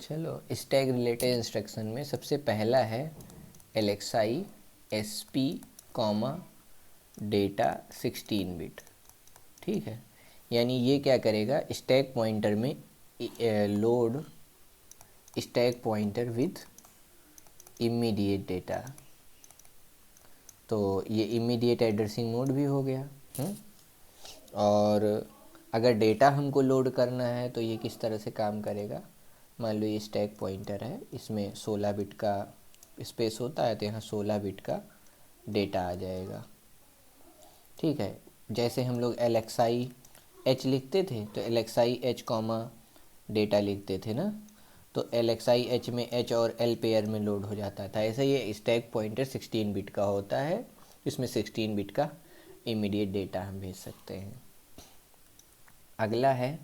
चलो, stack related instruction में सबसे पहला है LXI SP comma data 16 bit. ठीक है, यानी ये क्या करेगा, स्टैक पॉइंटर में load stack pointer with immediate data. तो ये इमीडिएट एड्रेसिंग मोड भी हो गया। और अगर डेटा हमको लोड करना है तो ये किस तरह से काम करेगा। मान लो ये स्टैक पॉइंटर है, इसमें 16 बिट का स्पेस होता है, तो यहाँ 16 बिट का डेटा आ जाएगा। ठीक है, जैसे हम लोग LXI H लिखते थे तो LXI H कॉमा डेटा लिखते थे ना, तो LXI H में H और L पेयर में लोड हो जाता था। ऐसे ये स्टैक पॉइंटर 16 बिट का होता है, इसमें 16 बिट का इमीडिएट डेटा हम भेज सकते हैं। अगला है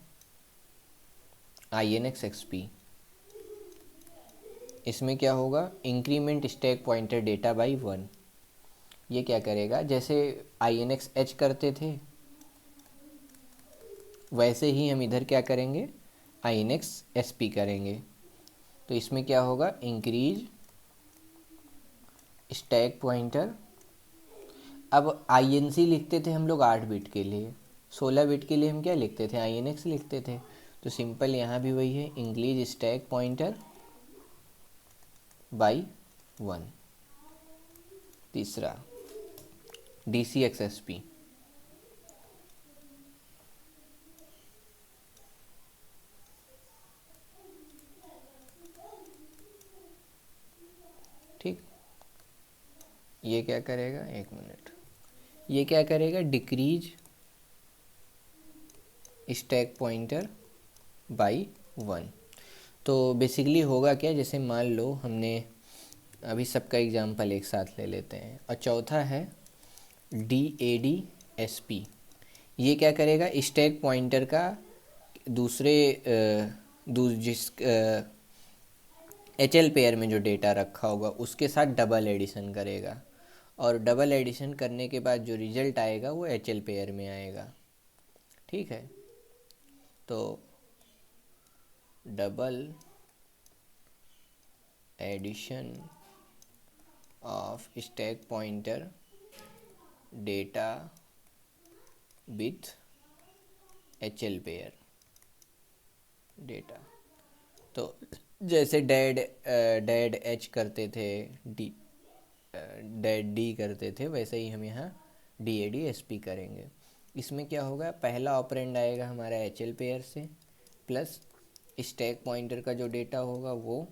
INX XP। इसमें क्या होगा, increment stack pointer data by 1। ये क्या करेगा, जैसे INX H करते थे वैसे ही हम इधर क्या करेंगे, INX SP करेंगे। तो इसमें क्या होगा, इंक्रीज स्टैक पॉइंटर। अब INC लिखते थे हम लोग 8 बिट के लिए, 16 बिट के लिए हम क्या लिखते थे, INX लिखते थे। तो सिंपल यहाँ भी वही है, इंक्रीज स्टैक पॉइंटर बाई 1। तीसरा DCX SP। ठीक, ये क्या करेगा, एक मिनट, ये क्या करेगा, डिक्रीज स्टैक पॉइंटर बाई 1। तो बेसिकली होगा क्या, जैसे मान लो हमने अभी सबका एग्जांपल एक साथ ले लेते हैं। और चौथा है DAD SP। ये क्या करेगा, स्टैक पॉइंटर का दूसरे जिस HL पेयर में जो डेटा रखा होगा उसके साथ डबल एडिशन करेगा, और डबल एडिशन करने के बाद जो रिजल्ट आएगा वो HL पेयर में आएगा। ठीक है, तो double addition of stack pointer data with HL pair data. तो जैसे डेड H करते थे, डी डेड D करते थे, वैसे ही हम यहाँ DAD SP करेंगे। इसमें क्या होगा, पहला ऑपरेंड आएगा हमारा HL पेयर से, प्लस स्टैक पॉइंटर का जो डेटा होगा वो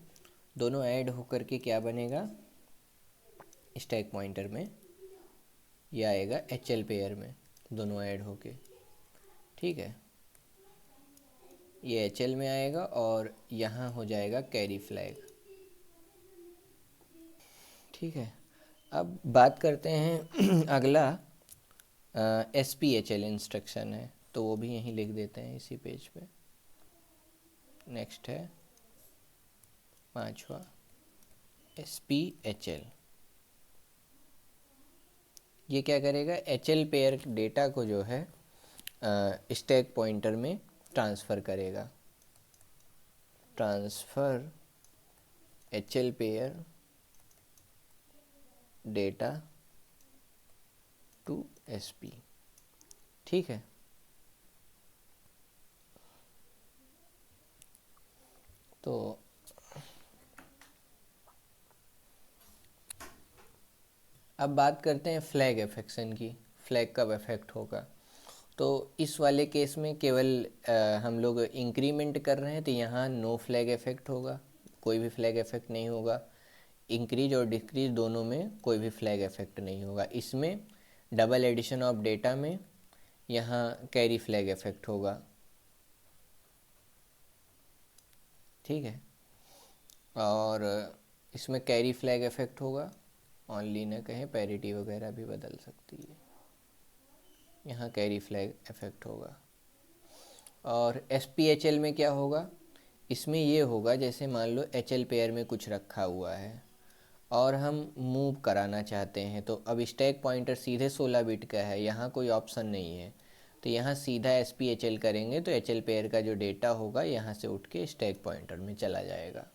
दोनों ऐड होकर के क्या बनेगा, स्टैक पॉइंटर में ये आएगा HL पेयर में, दोनों ऐड होके। ठीक है, ये HL में आएगा और यहाँ हो जाएगा कैरी फ्लैग। ठीक है, अब बात करते हैं अगला SPHL इंस्ट्रक्शन है, तो वो भी यहीं लिख देते हैं इसी पेज पे। नेक्स्ट है पांचवा SPHL। ये क्या करेगा, HL पेयर डेटा को जो है स्टैक पॉइंटर में ट्रांसफ़र करेगा। Transfer HL pair data to SP। ठीक है, तो अब बात करते हैं फ्लैग इफेक्शन की। फ्लैग कब इफेक्ट होगा, तो इस वाले केस में केवल हम लोग इंक्रीमेंट कर रहे हैं तो यहाँ नो फ्लैग इफेक्ट होगा, कोई भी फ्लैग इफेक्ट नहीं होगा। इंक्रीज और डिक्रीज दोनों में कोई भी फ्लैग इफेक्ट नहीं होगा। इसमें डबल एडिशन ऑफ डेटा में यहाँ कैरी फ्लैग इफेक्ट होगा। ठीक है, और इसमें कैरी फ्लैग इफेक्ट होगा, ऑनली ना कहें, पैरिटी वगैरह भी बदल सकती है, यहाँ कैरी फ्लैग इफेक्ट होगा। और SPHL में क्या होगा, इसमें ये होगा जैसे मान लो HL पेयर में कुछ रखा हुआ है और हम मूव कराना चाहते हैं, तो अब स्टैक पॉइंटर सीधे 16 बिट का है, यहाँ कोई ऑप्शन नहीं है। तो यहाँ सीधा SPHL करेंगे तो HL पेयर का जो डेटा होगा यहाँ से उठ के स्टैक पॉइंटर में चला जाएगा।